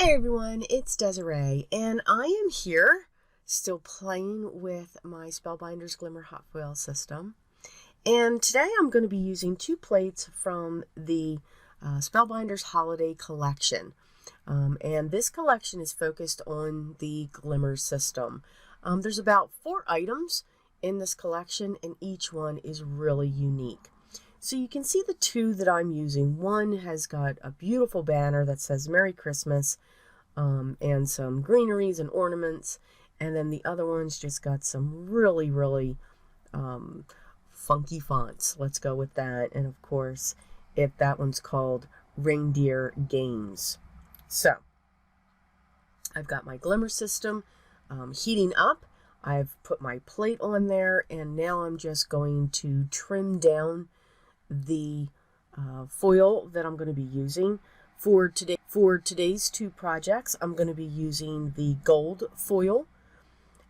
Hey everyone, it's Desiree, and I am here still playing with my Spellbinders Glimmer hot foil system. And today I'm going to be using two plates from the Spellbinders Holiday Collection. And this collection is focused on the Glimmer system. There's about 4 items in this collection, and each one is really unique. So you can see the 2 that I'm using. One has got a beautiful banner that says Merry Christmas and some greeneries and ornaments. And then the other one's just got some really funky fonts. Let's go with that. And of course, if that one's called Reindeer Games. So I've got my Glimmer system heating up. I've put my plate on there, and now I'm just going to trim down the foil that I'm going to be using for today. For today's 2 projects, I'm going to be using the gold foil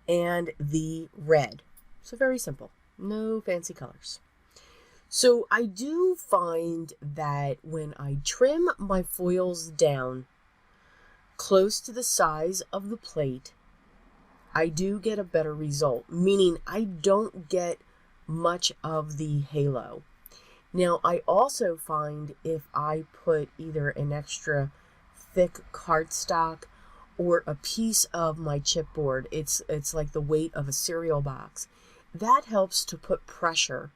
and the red. So very simple, no fancy colors. So I do find that when I trim my foils down close to the size of the plate, I do get a better result, meaning I don't get much of the halo. Now, I also find if I put either an extra thick cardstock or a piece of my chipboard, it's like the weight of a cereal box, that helps to put pressure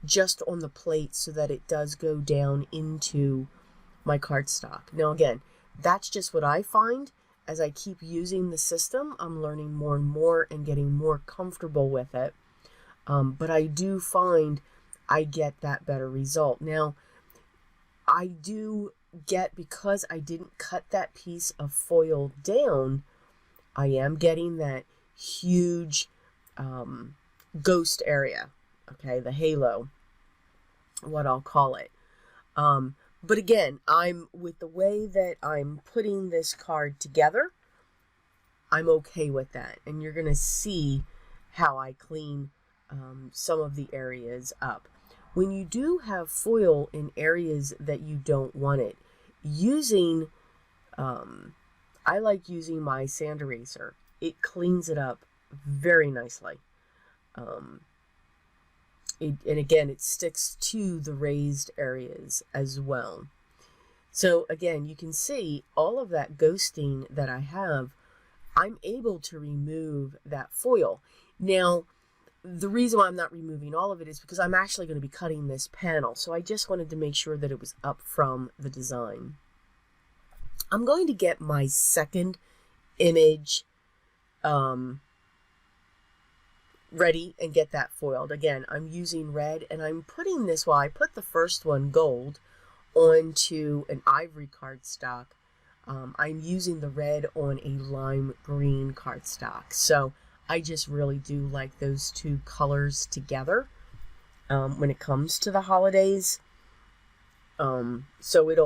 just on the plate so that it does go down into my cardstock. Now, again, that's just what I find. As I keep using the system, I'm learning more and more and getting more comfortable with it. But I do find I get that better result. Now, I do get, because I didn't cut that piece of foil down, I am getting that huge ghost area, okay, the halo, what I'll call it. But again, with the way that I'm putting this card together, I'm okay with that. And you're going to see how I clean some of the areas up. When you do have foil in areas that you don't want it, I like using my sand eraser. It cleans it up very nicely. And again, it sticks to the raised areas as well. So again, you can see all of that ghosting that I have, I'm able to remove that foil. Now, the reason why I'm not removing all of it is because I'm actually going to be cutting this panel. So I just wanted to make sure that it was up from the design. I'm going to get my second image ready and get that foiled. Again, I'm using red, and I'm putting this, while I put the first one gold onto an ivory cardstock, I'm using the red on a lime green cardstock. So I just really do like those 2 colors together when it comes to the holidays. So it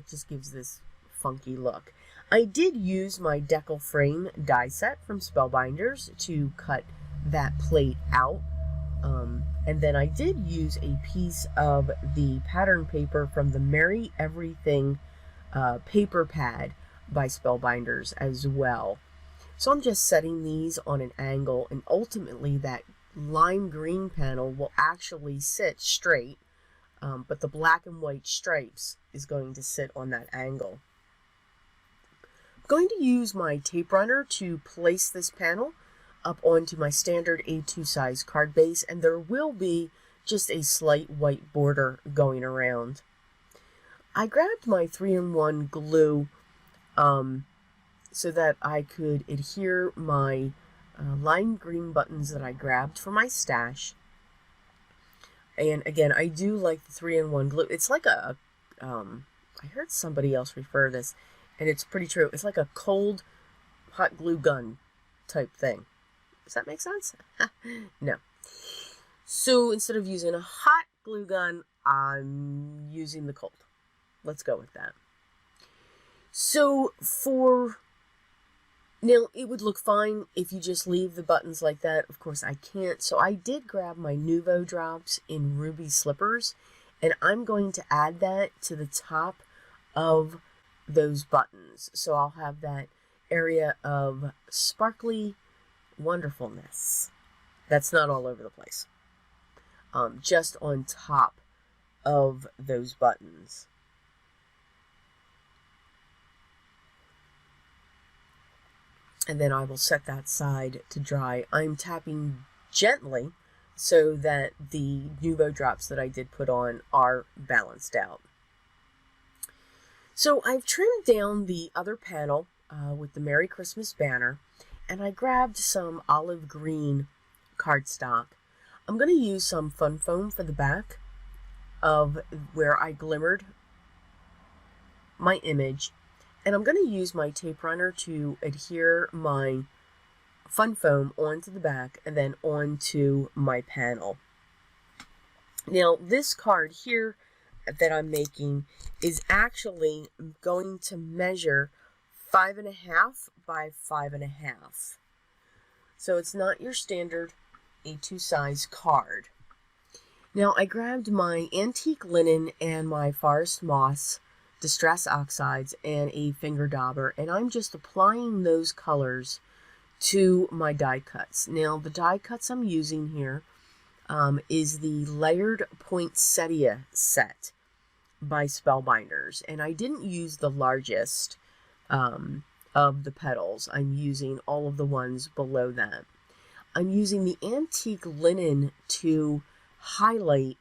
just gives this funky look. I did use my decal frame die set from Spellbinders to cut that plate out. And then I did use a piece of the pattern paper from the Merry Everything paper pad by Spellbinders as well. So I'm just setting these on an angle, and ultimately that lime green panel will actually sit straight, but the black and white stripes is going to sit on that angle. I'm going to use my tape runner to place this panel up onto my standard A2 size card base, and there will be just a slight white border going around. I grabbed my 3-in-1 glue so that I could adhere my lime green buttons that I grabbed for my stash. And again, I do like the 3-in-1 glue. It's like a, I heard somebody else refer to this, and it's pretty true. It's like a cold hot glue gun type thing. Does that make sense? No. So instead of using a hot glue gun, I'm using the cold. Let's go with that. So now, it would look fine if you just leave the buttons like that. Of course, I can't. So I did grab my Nuvo drops in Ruby Slippers, and I'm going to add that to the top of those buttons. So I'll have that area of sparkly wonderfulness. That's not all over the place. Just on top of those buttons. And then I will set that side to dry. I'm tapping gently so that the Nuvo drops that I did put on are balanced out. So I've trimmed down the other panel with the Merry Christmas banner, and I grabbed some olive green cardstock. I'm going to use some fun foam for the back of where I glimmered my image, and I'm going to use my tape runner to adhere my fun foam onto the back and then onto my panel. Now this card here that I'm making is actually going to measure 5.5 by 5.5. So it's not your standard A2 size card. Now I grabbed my antique linen and my forest moss distress oxides and a finger dauber, and I'm just applying those colors to my die cuts. Now the die cuts I'm using here is the layered poinsettia set by Spellbinders, and I didn't use the largest of the petals. I'm using all of the ones below that. I'm using the antique linen to highlight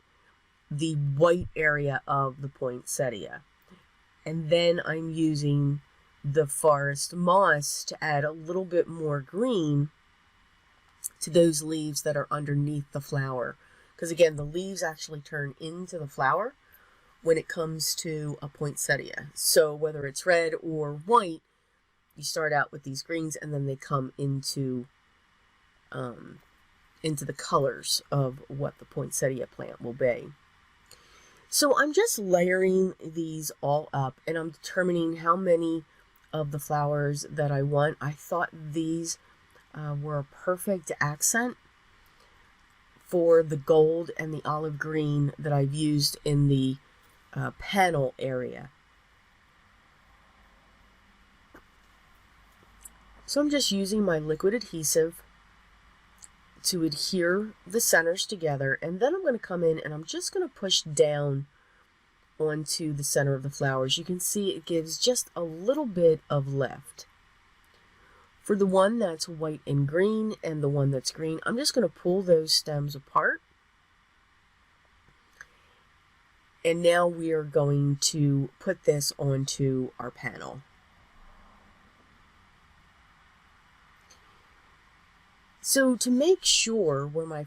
the white area of the poinsettia. And then I'm using the forest moss to add a little bit more green to those leaves that are underneath the flower. Because again, the leaves actually turn into the flower when it comes to a poinsettia. So whether it's red or white, you start out with these greens and then they come into the colors of what the poinsettia plant will be. So I'm just layering these all up, and I'm determining how many of the flowers that I want. I thought these were a perfect accent for the gold and the olive green that I've used in the panel area. So I'm just using my liquid adhesive to adhere the centers together, and then I'm going to come in and I'm just going to push down onto the center of the flowers. You can see it gives just a little bit of lift. For the one that's white and green and the one that's green, I'm just going to pull those stems apart. And now we are going to put this onto our panel. So to make sure where my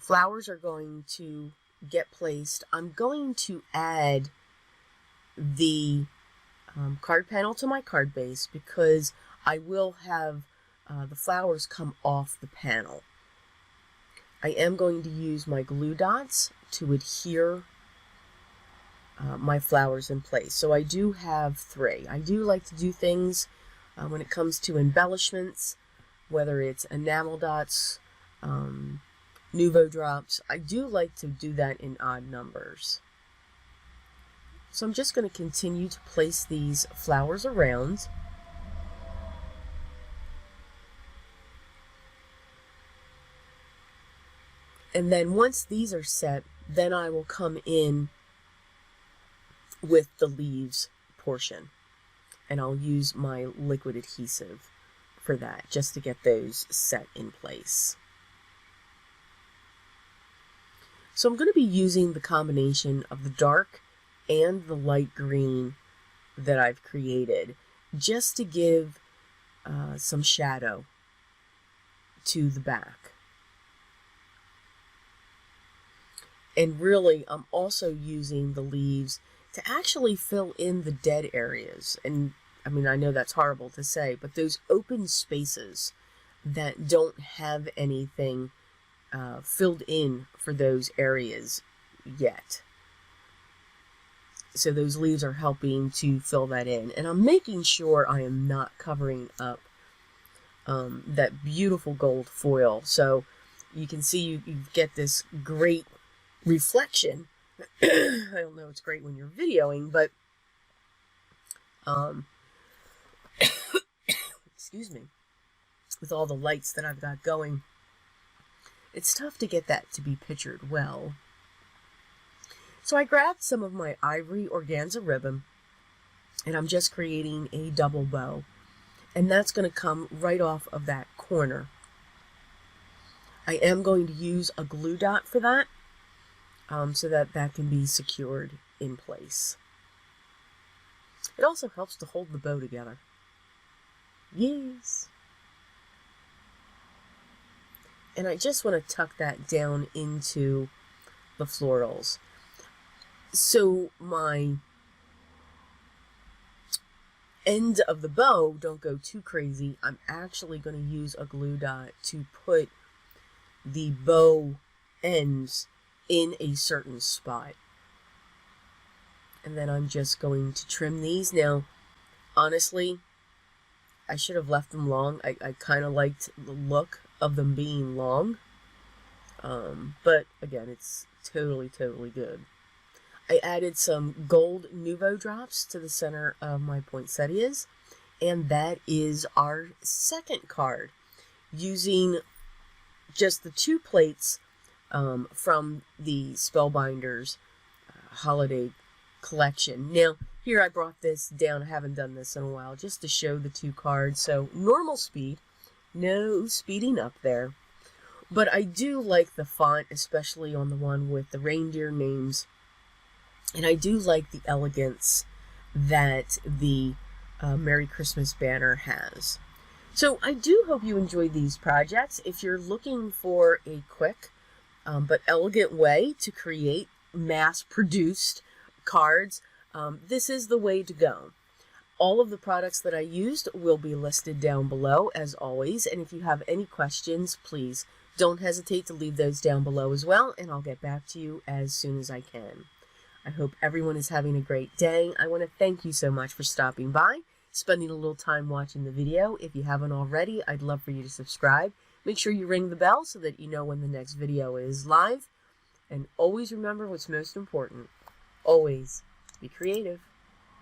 flowers are going to get placed, I'm going to add the card panel to my card base, because I will have the flowers come off the panel. I am going to use my glue dots to adhere my flowers in place. So I do have 3. I do like to do things when it comes to embellishments, whether it's enamel dots, Nuvo drops. I do like to do that in odd numbers. So I'm just going to continue to place these flowers around. And then once these are set, then I will come in with the leaves portion. And I'll use my liquid adhesive for that, just to get those set in place. So I'm going to be using the combination of the dark and the light green that I've created, just to give some shadow to the back. And really, I'm also using the leaves to actually fill in the dead areas. And I mean, I know that's horrible to say, but those open spaces that don't have anything filled in for those areas yet. So those leaves are helping to fill that in. And I'm making sure I am not covering up that beautiful gold foil. So you can see you get this great reflection. I don't know, it's great when you're videoing, but Excuse me. With all the lights that I've got going, it's tough to get that to be pictured well. So I grabbed some of my ivory organza ribbon, and I'm just creating a double bow. And that's going to come right off of that corner. I am going to use a glue dot for that, so that can be secured in place. It also helps to hold the bow together. Yes. And I just want to tuck that down into the florals. So my end of the bow don't go too crazy. I'm actually going to use a glue dot to put the bow ends in a certain spot. And then I'm just going to trim these. Now, honestly, I should have left them long. I kind of liked the look of them being long. But again, it's totally good. I added some gold Nuvo drops to the center of my poinsettias, and that is our second card, using just the 2 plates from the Spellbinders holiday collection. Now, here I brought this down. I haven't done this in a while, just to show the 2 cards. So, normal speed, no speeding up there. But I do like the font, especially on the one with the reindeer names. And I do like the elegance that the Merry Christmas banner has. So I do hope you enjoyed these projects. If you're looking for a quick but elegant way to create mass-produced cards, this is the way to go. All of the products that I used will be listed down below, as always. And if you have any questions, please don't hesitate to leave those down below as well, and I'll get back to you as soon as I can. I hope everyone is having a great day. I want to thank you so much for stopping by, spending a little time watching the video. If you haven't already, I'd love for you to subscribe. Make sure you ring the bell so that you know when the next video is live. And always remember what's most important. Always be creative.